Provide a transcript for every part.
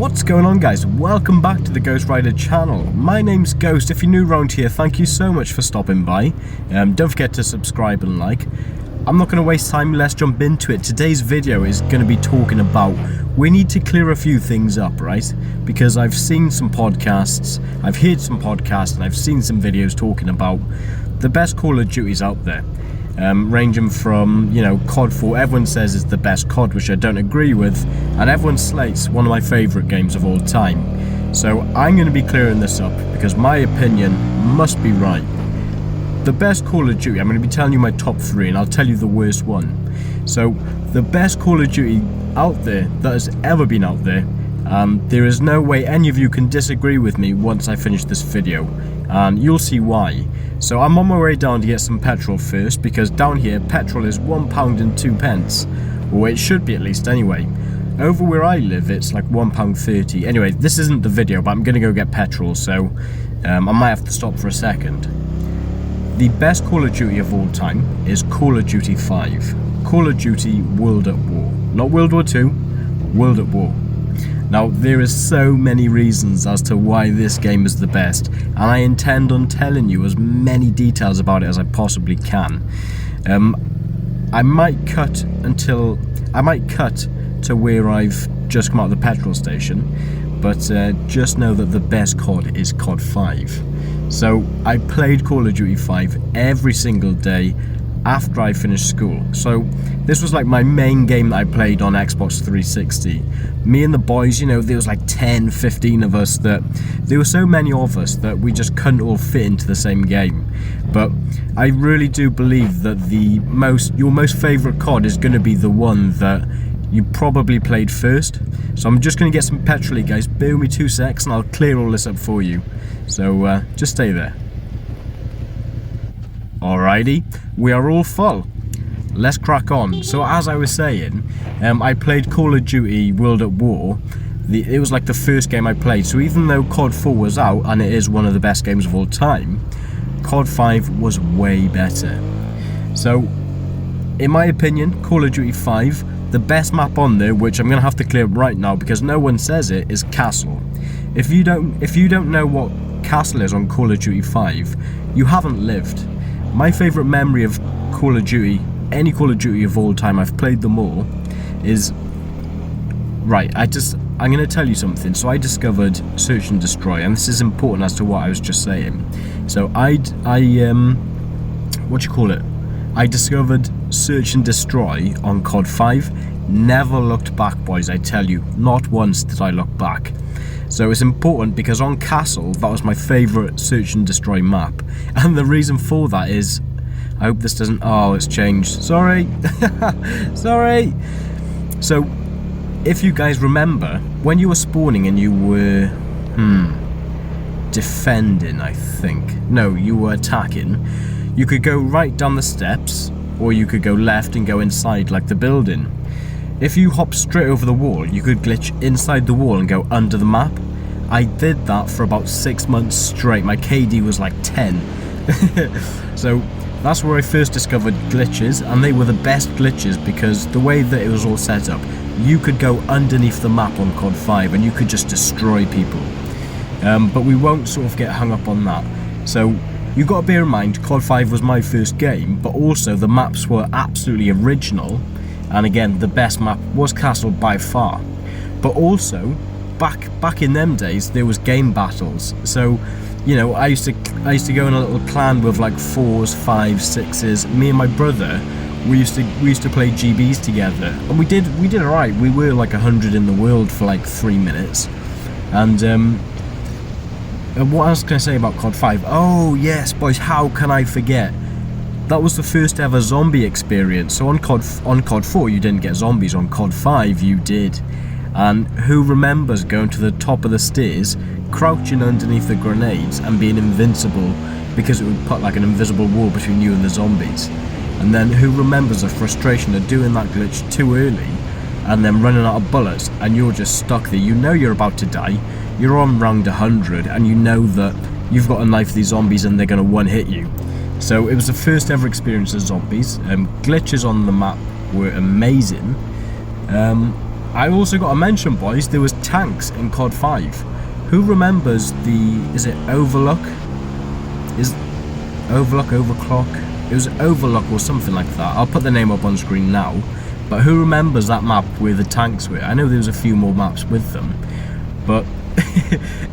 What's going on, guys? Welcome back to the Ghost Rider channel. My name's Ghost. If you're new around here, thank you so much for stopping by. Don't forget to subscribe and like. I'm not going to waste time, let's jump into it. Today's video is going to be talking about, we need to clear a few things up, right? Because I've seen some podcasts, I've heard some podcasts, and I've seen some videos talking about the best Call of Duties out there. Ranging from, you know, COD 4, everyone says is the best COD, which I don't agree with, and everyone slates one of my favourite games of all time. So I'm going to be clearing this up, because my opinion must be right. The best Call of Duty, I'm going to be telling you my top 3, and I'll tell you the worst one. So, the best Call of Duty out there that has ever been out there, there is no way any of you can disagree with me once I finish this video, and you'll see why. So I'm on my way down to get some petrol first, because down here petrol is £1.02, or it should be at least anyway. Over where I live it's like £1.30. Anyway, this isn't the video, but I'm going to go get petrol, so I might have to stop for a second. The best Call of Duty of all time is Call of Duty 5. Call of Duty World at War. Not World War II, World at War. Now, there is so many reasons as to why this game is the best, and I intend on telling you as many details about it as I possibly can. I might cut to where I've just come out of the petrol station, but just know that the best COD is COD 5. So I played Call of Duty 5 every single day after I finished school. So this was like my main game that I played on Xbox 360. Me and the boys, you know, there was like 10, 15 of us, that there were so many of us that we just couldn't all fit into the same game. But I really do believe that your most favourite COD is going to be the one that you probably played first. So I'm just going to get some petrol, guys. Bear with me 2 secs and I'll clear all this up for you. So just stay there. Alrighty, we are all full. Let's crack on. So as I was saying, I played Call of Duty World at War. It was like the first game I played. So even though COD 4 was out, and it is one of the best games of all time, COD 5 was way better. So, in my opinion, Call of Duty 5, the best map on there, which I'm going to have to clear up right now because no one says it, is Castle. If you don't know what Castle is on Call of Duty 5, you haven't lived. My favourite memory of Call of Duty, any Call of Duty of all time, I've played them all, is... Right, I'm going to tell you something. So I discovered Search and Destroy, and this is important as to what I was just saying. So I discovered Search and Destroy on COD 5. Never looked back, boys, I tell you. Not once did I look back. So it's important because on Castle, that was my favourite Search and Destroy map. And the reason for that is, I hope this doesn't, oh, it's changed. Sorry. Sorry. So, if you guys remember, when you were spawning and you were, defending, I think. No, you were attacking. You could go right down the steps, or you could go left and go inside like the building. If you hop straight over the wall, you could glitch inside the wall and go under the map. I did that for about 6 months straight. My KD was like 10. So that's where I first discovered glitches, and they were the best glitches because the way that it was all set up, you could go underneath the map on COD 5 and you could just destroy people. But we won't sort of get hung up on that. So you got to bear in mind, COD 5 was my first game, but also the maps were absolutely original. And again, the best map was Castle by far. But also, back in them days, there was game battles. So, you know, I used to go in a little clan with like 4s, 5s, 6s. Me and my brother, we used to play GBs together, and we did alright. We were like 100 in the world for like 3 minutes. And what else can I say about COD 5? Oh yes, boys, how can I forget? That was the first ever zombie experience. So on COD 4 you didn't get zombies, on COD 5 you did. And who remembers going to the top of the stairs, crouching underneath the grenades and being invincible because it would put like an invisible wall between you and the zombies? And then who remembers the frustration of doing that glitch too early and then running out of bullets and you're just stuck there? You know you're about to die, you're on round 100 and you know that you've got to knife these zombies and they're going to one-hit you. So it was the first ever experience of zombies. Glitches on the map were amazing. I also got to mention, boys, there was tanks in COD 5. Who remembers is it Overlook? Is Overlook, Overclock? It was Overlook or something like that. I'll put the name up on screen now. But who remembers that map where the tanks were? I know there was a few more maps with them, but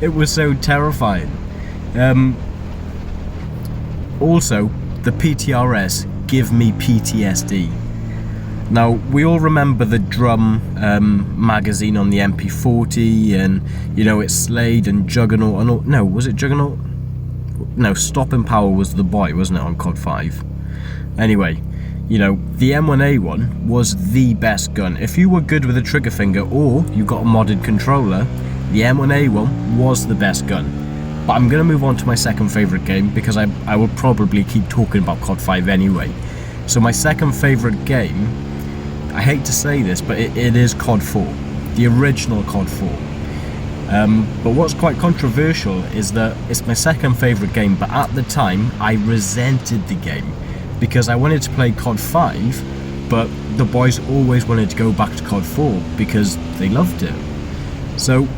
it was so terrifying. Also, the PTRS give me PTSD. Now, we all remember the drum magazine on the MP40, and, you know, it's Slade and Juggernaut and all. No, was it Juggernaut? No, Stopping Power was the boy, wasn't it, on COD 5? Anyway, you know, the M1A1 was the best gun. If you were good with a trigger finger or you got a modded controller, the M1A1 was the best gun. But I'm going to move on to my second favourite game, because I will probably keep talking about COD 5 anyway. So my second favourite game, I hate to say this, but it is COD 4, the original COD 4. But what's quite controversial is that it's my second favourite game, but at the time I resented the game because I wanted to play COD 5, but the boys always wanted to go back to COD 4 because they loved it. So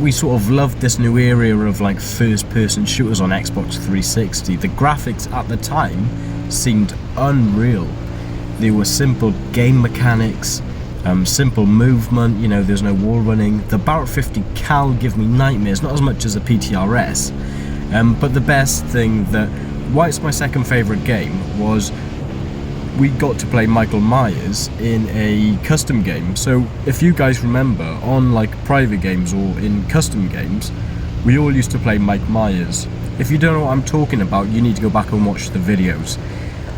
we sort of loved this new area of like first-person shooters on Xbox 360. The graphics at the time seemed unreal. There were simple game mechanics, simple movement, you know, there's no wall running. The Barrett 50 Cal give me nightmares, not as much as a PTRS. But the best thing why it's my second favourite game was we got to play Michael Myers in a custom game. So if you guys remember, on like private games or in custom games, we all used to play Mike Myers. If you don't know what I'm talking about, you need to go back and watch the videos.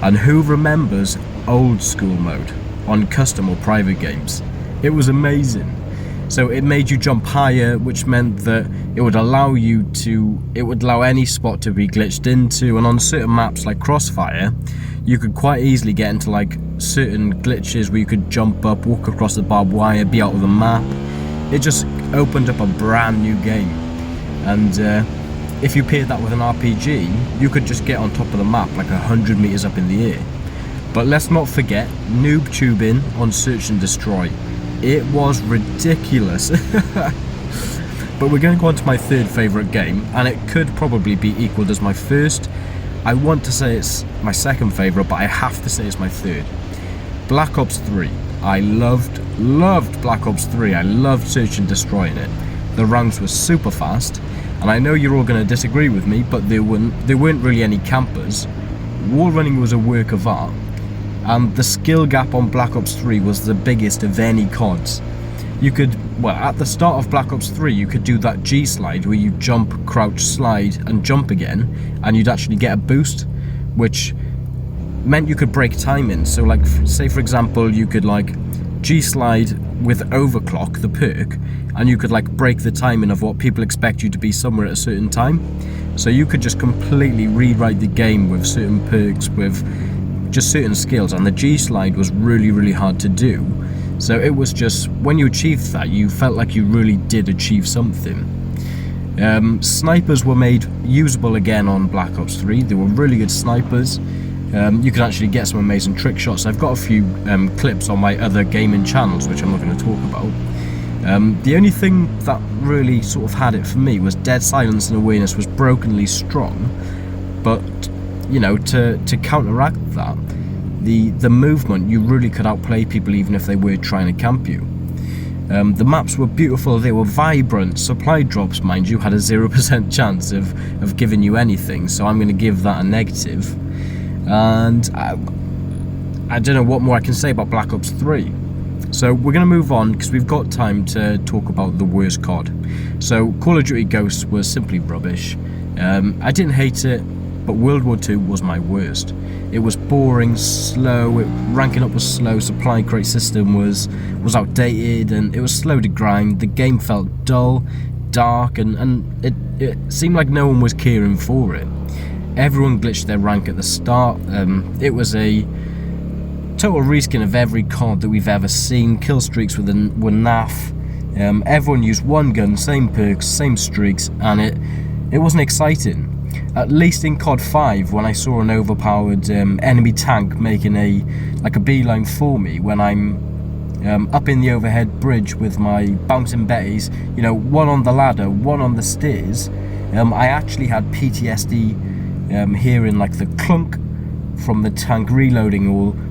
And who remembers old school mode on custom or private games? It was amazing. So it made you jump higher, which meant that it would allow any spot to be glitched into, and on certain maps like Crossfire, you could quite easily get into like certain glitches where you could jump up, walk across the barbed wire, be out of the map. It just opened up a brand new game. And if you paired that with an RPG, you could just get on top of the map like 100 meters up in the air. But let's not forget noob tubing on Search and Destroy. It was ridiculous. But we're going to go on to my third favourite game, and it could probably be equalled as my first. I want to say it's my second favourite, but I have to say it's my third. Black Ops 3. I loved Black Ops 3. I loved Search and Destroy in it. The rounds were super fast, and I know you're all going to disagree with me, but there weren't really any campers. Wall running was a work of art, and the skill gap on Black Ops 3 was the biggest of any CODs. You could, well, at the start of Black Ops 3, you could do that G slide where you jump, crouch, slide, and jump again, and you'd actually get a boost, which meant you could break timing. So, like, say for example, you could like G slide with overclock, the perk, and you could like break the timing of what people expect you to be somewhere at a certain time. So you could just completely rewrite the game with certain perks, with just certain skills, and the G slide was really hard to do. So it was just, when you achieved that, you felt like you really did achieve something. Snipers were made usable again on Black Ops 3. They were really good snipers. You could actually get some amazing trick shots. I've got a few clips on my other gaming channels, which I'm not going to talk about. The only thing that really sort of had it for me was dead silence and awareness was brokenly strong. But, you know, to counteract that, the movement, you really could outplay people even if they were trying to camp you. The maps were beautiful, they were vibrant. Supply drops, mind you, had a 0% chance of giving you anything, so I'm going to give that a negative. And I don't know what more I can say about Black Ops 3. So we're going to move on because we've got time to talk about the worst COD. So Call of Duty Ghosts was simply rubbish. I didn't hate it, but World War II was my worst. It was boring, slow, ranking up was slow, supply crate system was outdated, and it was slow to grind. The game felt dull, dark, and it seemed like no one was caring for it. Everyone glitched their rank at the start. It was a total reskin of every COD that we've ever seen. Kill streaks were naff. Everyone used one gun, same perks, same streaks, and it wasn't exciting. At least in COD 5, when I saw an overpowered enemy tank making a beeline for me when I'm up in the overhead bridge with my bouncing betties, you know, one on the ladder, one on the stairs. I actually had PTSD hearing like the clunk from the tank reloading,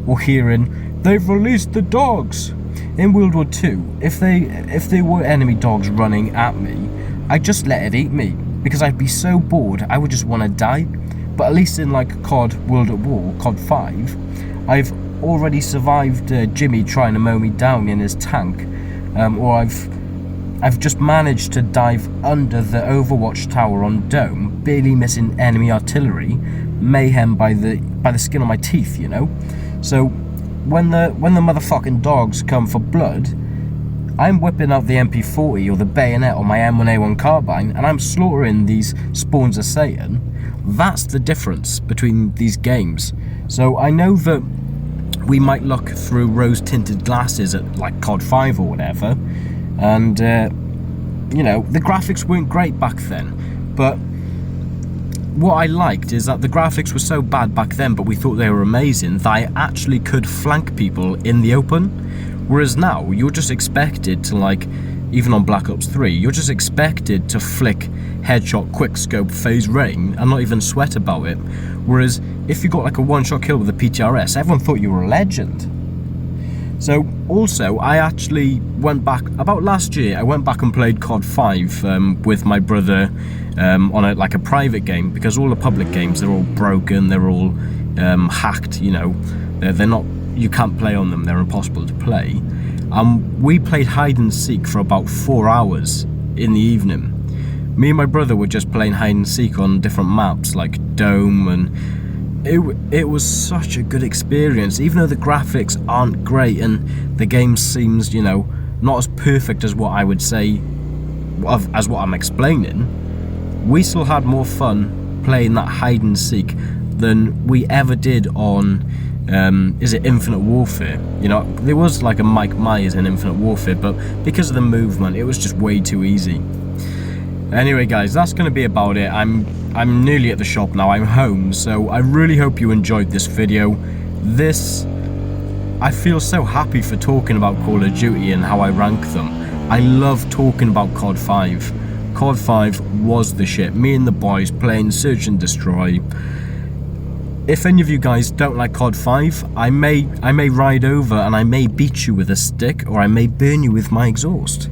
or hearing they've released the dogs. In World War II, if there were enemy dogs running at me, I'd just let it eat me, because I'd be so bored I would just want to die. But at least in like COD World at War, COD 5, I've already survived Jimmy trying to mow me down in his tank, or I've just managed to dive under the Overwatch tower on Dome, barely missing enemy artillery, mayhem by the skin on my teeth, you know. So when the motherfucking dogs come for blood, I'm whipping out the MP40 or the bayonet on my M1A1 carbine, and I'm slaughtering these spawns of Satan. That's the difference between these games. So I know that we might look through rose-tinted glasses at like COD 5 or whatever, and you know, the graphics weren't great back then, but what I liked is that the graphics were so bad back then, but we thought they were amazing, that I actually could flank people in the open. Whereas now, you're just expected to, like, even on Black Ops 3, you're just expected to flick headshot, quickscope, phase rain, and not even sweat about it. Whereas if you got like a one-shot kill with a PTRS, everyone thought you were a legend. So also, I actually went back, about last year, I went back and played COD 5 with my brother on a private game, because all the public games, they're all broken, they're all hacked, you know, they're not, you can't play on them, they're impossible to play. We played hide and seek for about 4 hours in the evening. Me and my brother were just playing hide and seek on different maps like Dome, and it was such a good experience, even though the graphics aren't great and the game seems, you know, not as perfect as what I would say, as what I'm explaining. We still had more fun playing that hide and seek than we ever did on is it Infinite Warfare? You know, there was like a Mike Myers in Infinite Warfare, but because of the movement, it was just way too easy. Anyway guys, that's going to be about it. I'm nearly at the shop now, I'm home, so I really hope you enjoyed this video. I feel so happy for talking about Call of Duty and how I rank them. I love talking about COD 5. COD 5 was the shit. Me and the boys playing Search and Destroy. If any of you guys don't like COD 5, I may ride over and I may beat you with a stick, or I may burn you with my exhaust.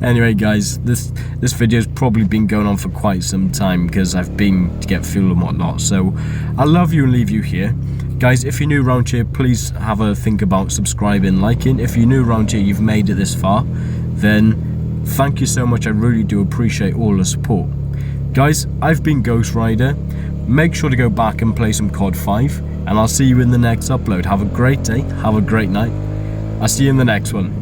Anyway guys, this video's probably been going on for quite some time because I've been to get fuel and whatnot, so I love you and leave you here. Guys, if you're new around here, please have a think about subscribing, liking. If you're new around here, you've made it this far, then thank you so much. I really do appreciate all the support. Guys, I've been Ghost Rider. Make sure to go back and play some COD 5, and I'll see you in the next upload. Have a great day, have a great night. I'll see you in the next one.